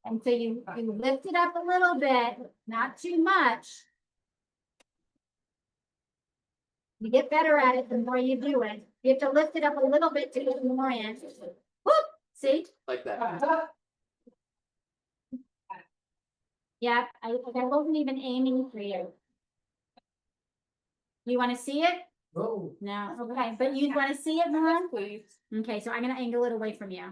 and so you lift it up a little bit, not too much. You get better at it the more you do it. You have to lift it up a little bit to get more in. Whoop, see?
Like that.
Yeah, I wasn't even aiming for you. You want to see it?
Oh,
No, okay, but you want to see it more?
Please.
Okay, so I'm gonna angle it away from you.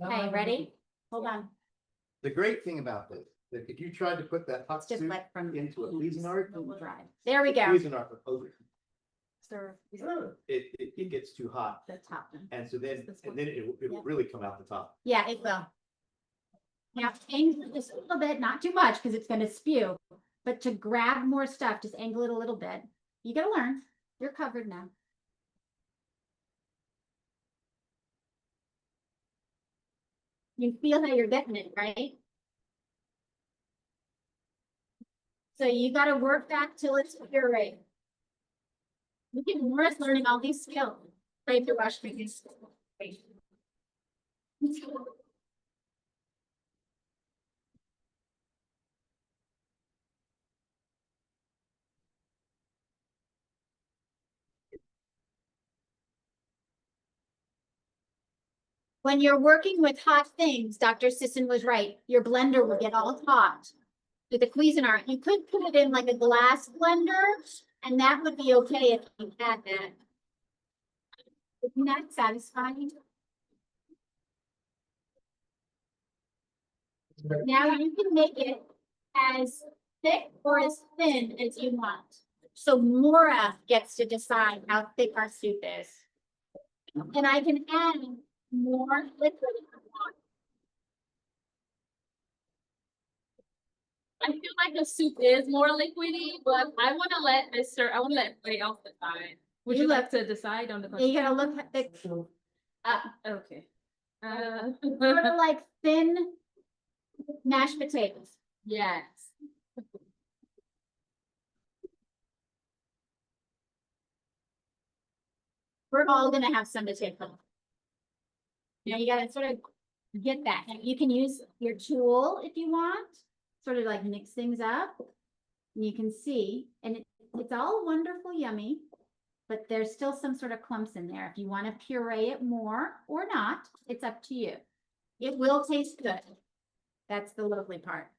Okay, ready? Hold on.
The great thing about this, that if you tried to put that hot
It's just
soup
wet from.
into a Cuisinart,
Dry. There we go.
Cuisinart would over,
Sir,
it gets too hot.
the top one.
And so then,
This
and
one.
then it will really come out the top.
Yeah, it will. Now, angle this a little bit, not too much, because it's gonna spew, but to grab more stuff, just angle it a little bit. You gotta learn. You're covered now. You feel how you're getting it, right? So you gotta work that till it's puree. Look at Morris learning all these skills. Right to wash things. When you're working with hot things, Dr. Sisson was right, your blender will get all hot. With the Cuisinart, you could put it in like a glass blender, and that would be okay if you had that. Isn't that satisfying? Now you can make it as thick or as thin as you want. So Maura gets to decide how thick our soup is. And I can add more liquid if I want.
I feel like the soup is more liquidy, but I wanna let everybody else decide. Would
You
you like
look-
to decide on the
And you
question?
gotta look at the,
so
Okay.
sort of like thin mashed potatoes.
Yes.
We're all gonna have some to take home. You know, you gotta sort of get that. And you can use your tool if you want, sort of like mix things up. And you can see, and it's all wonderful yummy, but there's still some sort of clumps in there. If you want to puree it more or not, it's up to you. It will taste good. That's the lovely part.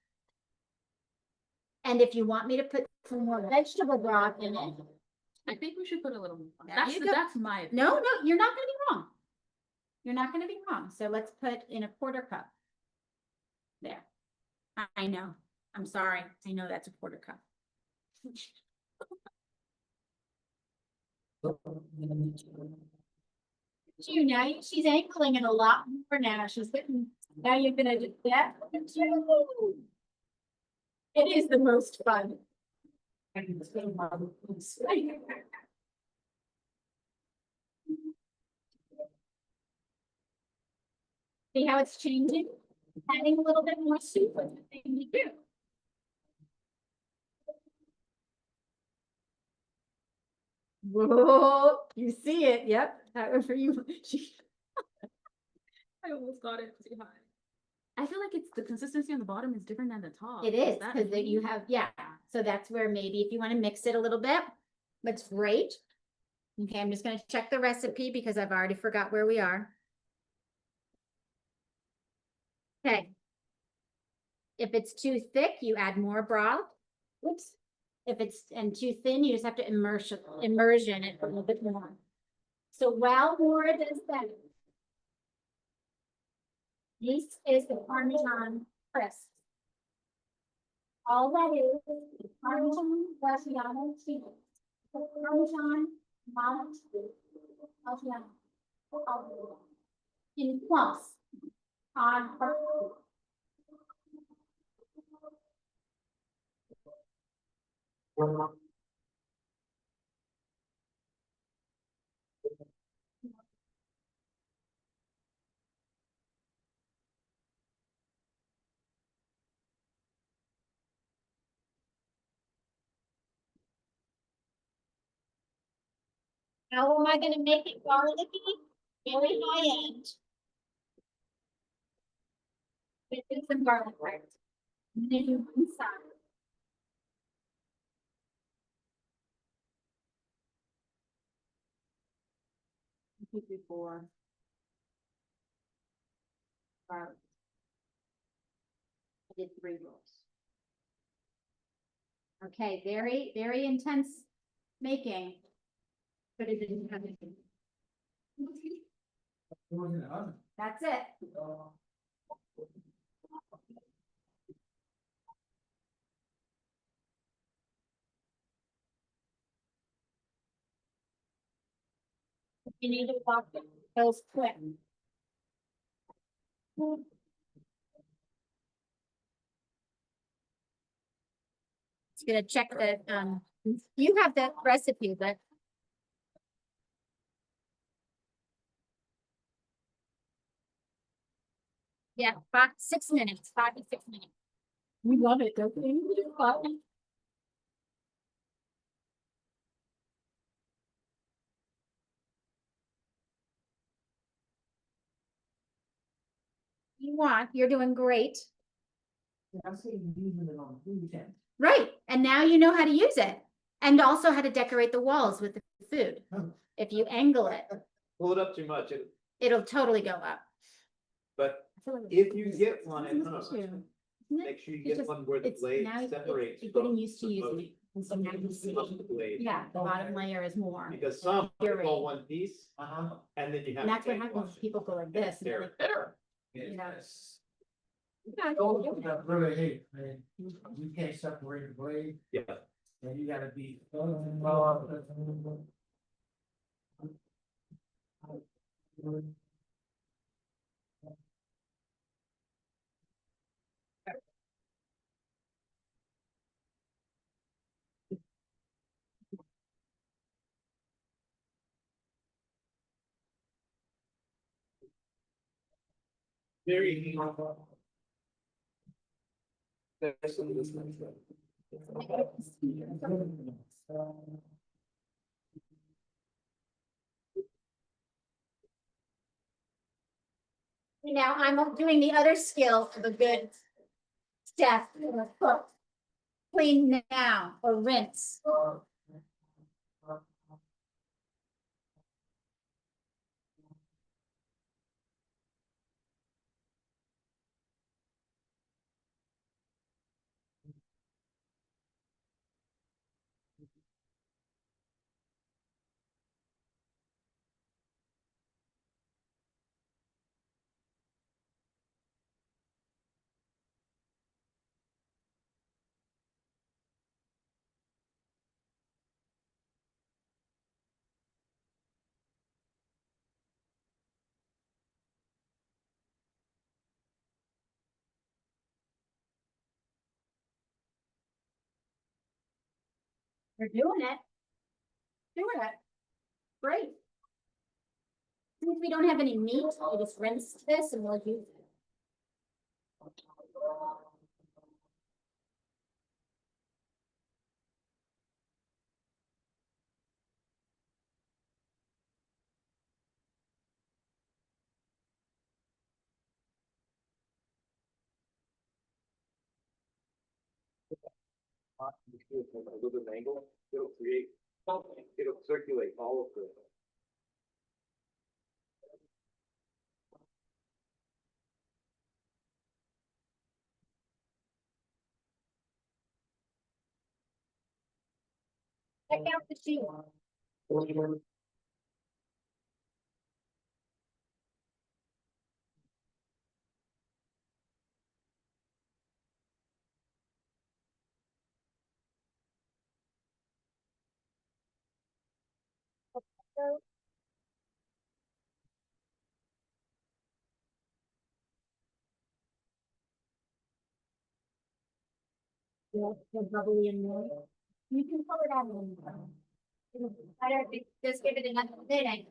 And if you want me to put some more vegetable broth in it,
I think we should put a little more.
There
That's,
you go.
that's my. opinion.
No, no, you're not gonna be wrong. You're not gonna be wrong. So let's put in a quarter cup. There. I know. I'm sorry. I know that's a quarter cup. You now, she's ankling it a lot more now. She's getting, now you're gonna do that. It is the most fun. See how it's changing? Adding a little bit more soup is the thing to do. Whoa, you see it, yep, that was for you.
I almost got it too high. I feel like it's the consistency on the bottom is different than the top.
It is,
that
because you have, yeah, so that's where maybe if you want to mix it a little bit, that's great. Okay, I'm just gonna check the recipe because I've already forgot where we are. Okay. If it's too thick, you add more broth. Whoops. If it's too thin, you just have to immersion it a little bit more. So while Laura does that, this is the Parmesan crisp. All that is Parmesan Reggiano cheese. Parmesan Reggiano in clumps on purpose. How am I gonna make it garlicky? Very high end. With some garlic bread. And then you inside. Before. Garlic. I did 3 rolls. Okay, very, very intense making. But it didn't have anything. That's it. You need to walk those quick. Just gonna check that, you have the recipe, but. Yeah, 6 minutes, 5 to 6 minutes. We love it, don't we? You want, you're doing great.
I'm saying using it on the weekend.
Right, and now you know how to use it, and also how to decorate the walls with the food. If you angle it,
Pull it up too much,
it'll totally go up.
but
I feel like
if you get one at
Isn't
home,
this too? Isn't it?
make sure you
It's
get
just-
one where the
It's
blade
now
separates.
you're getting
from
used to
the
using
bone.
it, and so now you see.
Up the blade.
Yeah, the bottom layer is more.
Because some
You're
are all
right.
one piece,
Uh-huh.
and then you have.
And that's
to
what
take
happens,
one.
people go like this. and they're like,
There.
You know.
Those that really hate, man, you can't separate the blade,
Yeah,
and you gotta be.
very.
Now I'm doing the other skill of a good chef or a cook. Clean now or rinse. We're doing it. Doing it. Great. Since we don't have any meat, we'll just rinse this and we'll use it.
A little bit of angle, it'll circulate all of the.
Check out the sheet. Yeah, the bubbly in there. You can pull it out. I don't think, just give it another minute.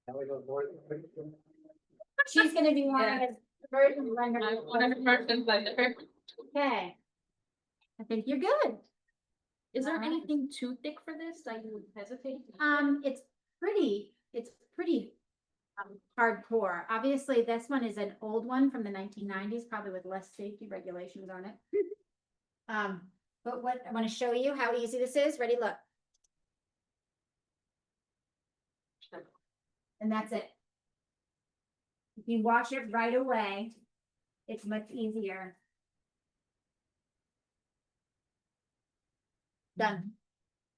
Now we go north.
She's gonna be wanting a version blender.
I want a person blender.
Okay. I think you're good.
Is there
Alright.
anything too thick for this? I would hesitate.
It's pretty hardcore. Obviously, this one is an old one from the 1990s, probably with less safety regulations on it. But what I want to show you how easy this is. Ready? Look. And that's it. If you wash it right away, it's much easier. Done.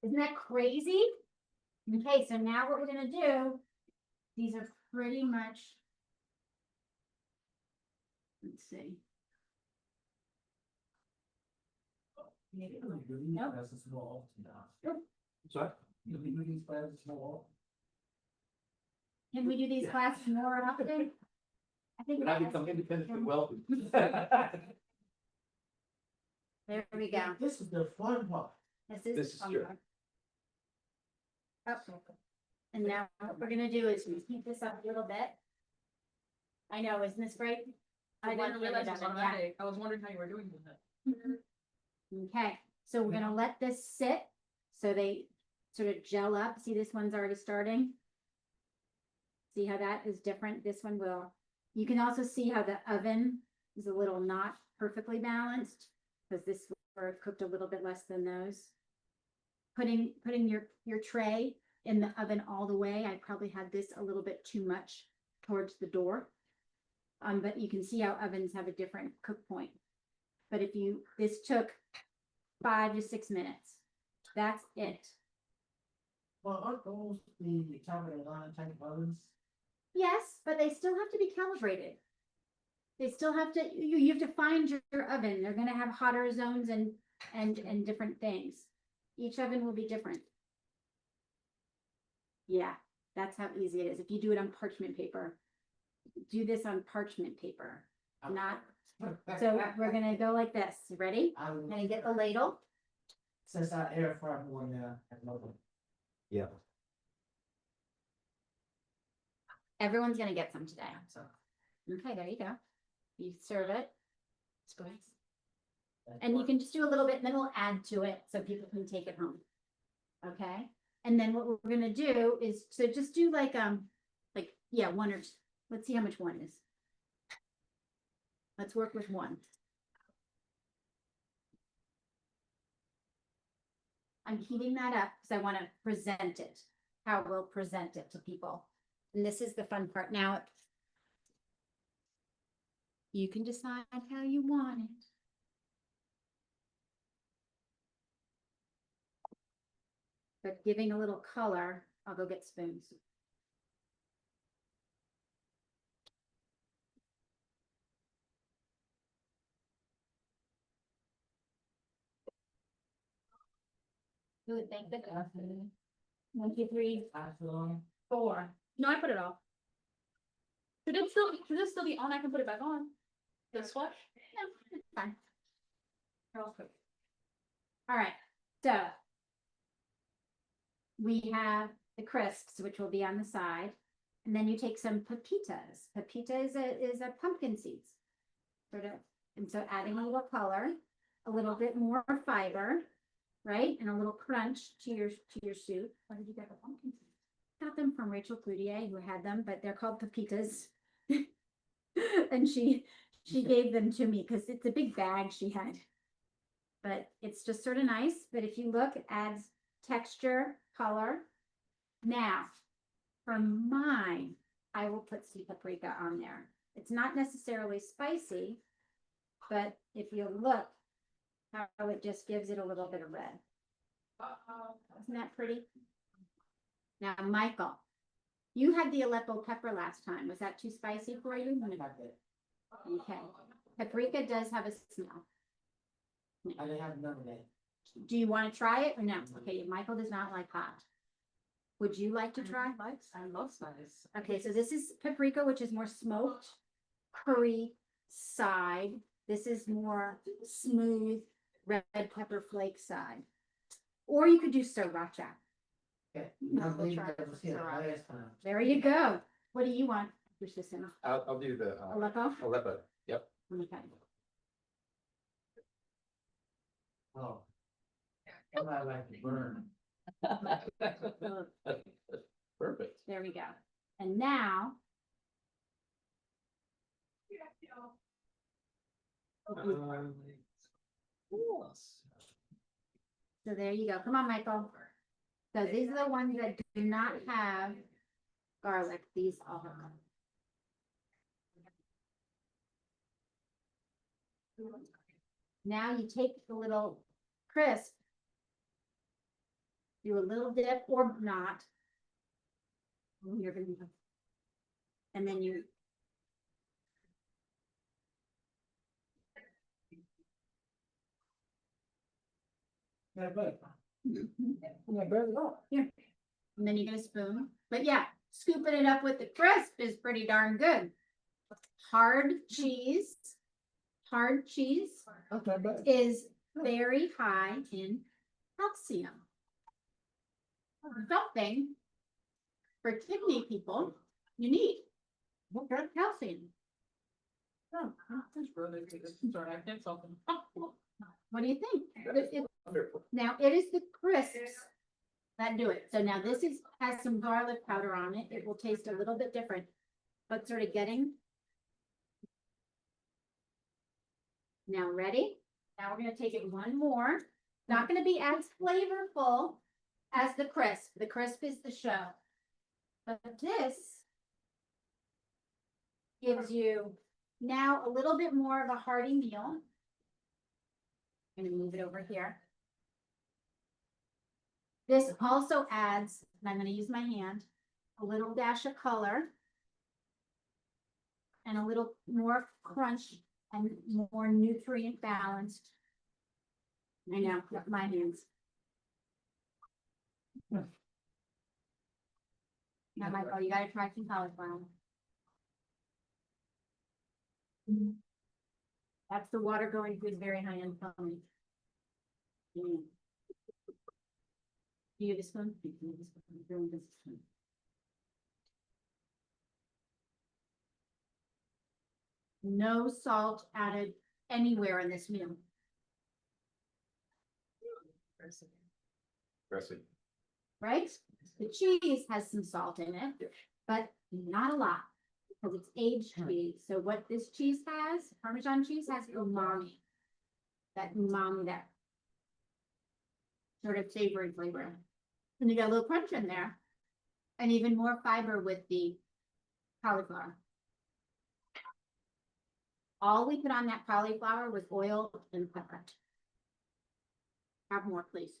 Isn't that crazy? Okay, so now what we're gonna do, these are pretty much. Let's see. Nope.
As a small.
Sorry?
You leave these plants small.
Can we do these classes more often? I think.
I
that's-
become independently wealthy.
There we go.
This is the fun part.
This
This is true.
Up. And now what we're gonna do is heat this up a little bit. I know, isn't this great?
I
The
didn't realize it was
one-handed oven, yeah.
automatic. I was wondering how you were doing that.
Okay, so we're gonna let this sit, so they sort of gel up. See, this one's already starting. See how that is different? This one will. You can also see how the oven is a little not perfectly balanced, because this were cooked a little bit less than those. Putting your tray in the oven all the way, I probably had this a little bit too much towards the door. But you can see how ovens have a different cook point. But if you, this took 5 to 6 minutes. That's it.
Well, aren't those the calibrated line type ovens?
Yes, but they still have to be calibrated. They still have to, you have to find your oven. They're gonna have hotter zones and different things. Each oven will be different. Yeah, that's how easy it is. If you do it on parchment paper, do this on parchment paper, not. So we're gonna go like this. Ready?
I'm
Gonna get the ladle.
since I air fry one at Lowe's.
Yeah.
Everyone's gonna get some today, so. Okay, there you go. You serve it. And you can just do a little bit and then we'll add to it so people can take it home. Okay, and then what we're gonna do is, so just do like, yeah, one or two. Let's see how much one is. Let's work with one. I'm heating that up because I want to present it, how we'll present it to people. And this is the fun part. Now, you can decide how you want it. But giving a little color, I'll go get spoons. Who would think that? 1, 2, 3, 4.
No, I put it off. Should it still be on? I can put it back on. The swatch?
No, it's fine. They're all cooked. All right, so we have the crisps, which will be on the side, and then you take some pepitas. Pepita is a pumpkin seeds, sort of, and so adding a little color, a little bit more fiber, right, and a little crunch to your soup. Where did you get the pumpkin seeds? Got them from Rachel Cloutier, who had them, but they're called pepitas, and she gave them to me because it's a big bag she had. But it's just sort of nice. But if you look, it adds texture, color. Now, for mine, I will put some paprika on there. It's not necessarily spicy, but if you look how it just gives it a little bit of red. Isn't that pretty? Now, Michael, you had the Aleppo pepper last time. Was that too spicy for you? Okay. Paprika does have a smell.
I didn't have none of that.
Do you want to try it or no? Okay, Michael does not like hot. Would you like to try?
I love spice.
Okay, so this is paprika, which is more smoked curry side. This is more smooth red pepper flake side. Or you could do sriracha.
Yeah,
No,
I
we'll
believe
try
that was here last time.
There you go. What do you want, your system?
I'll do the
Aleppo?
Aleppo. Yep.
Okay.
Oh. And I like to burn.
Perfect.
There we go. And now. So there you go. Come on, Michael. So these are the ones that do not have garlic. These all have. Now you take the little crisp, do a little dip or not. You're gonna, and then you.
Yeah, but.
Here. And then you get a spoon. But yeah, scooping it up with the crisp is pretty darn good. Hard cheese. Hard cheese
Okay, but.
is very high in calcium. Something for kidney people you need.
Okay.
Calcium.
Oh, that's really good. Sorry, I can't solve them.
What do you think?
Wonderful.
Now it is the crisps that do it. So now this has some garlic powder on it. It will taste a little bit different, but sort of getting. Now ready? Now we're gonna take it one more. Not gonna be as flavorful as the crisp. The crisp is the show. But this gives you now a little bit more of a hearty meal. I'm gonna move it over here. This also adds, and I'm gonna use my hand, a little dash of color and a little more crunch and more nutrient balanced. I know, with my hands. Now, Michael, you gotta try some cauliflower. That's the water going through very high end plumbing. Do you have a spoon? No salt added anywhere in this meal.
Impressive.
Right? The cheese has some salt in it, but not a lot because it's aged cheese. So what this cheese has, Parmesan cheese has umami. That umami, that sort of savory flavor. And you got a little crunch in there and even more fiber with the cauliflower. All we put on that cauliflower was oil and pepper. Have more, please.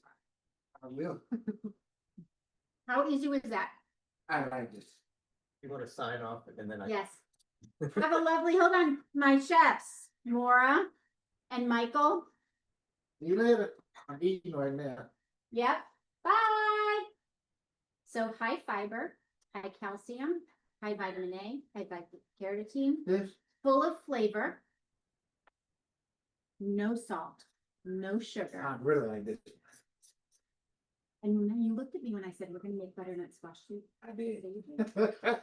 I will.
How easy was that?
I like this.
You want to sign off and then I.
Yes. Have a lovely, hold on, my chefs, Maura and Michael.
See you later. I'm eating right now.
Yep. So high fiber, high calcium, high vitamin A, high carotene,
This,
full of flavor. No salt, no sugar.
I really like this.
And then you looked at me when I said, we're gonna make butternut squash soup.
I did.
So you did.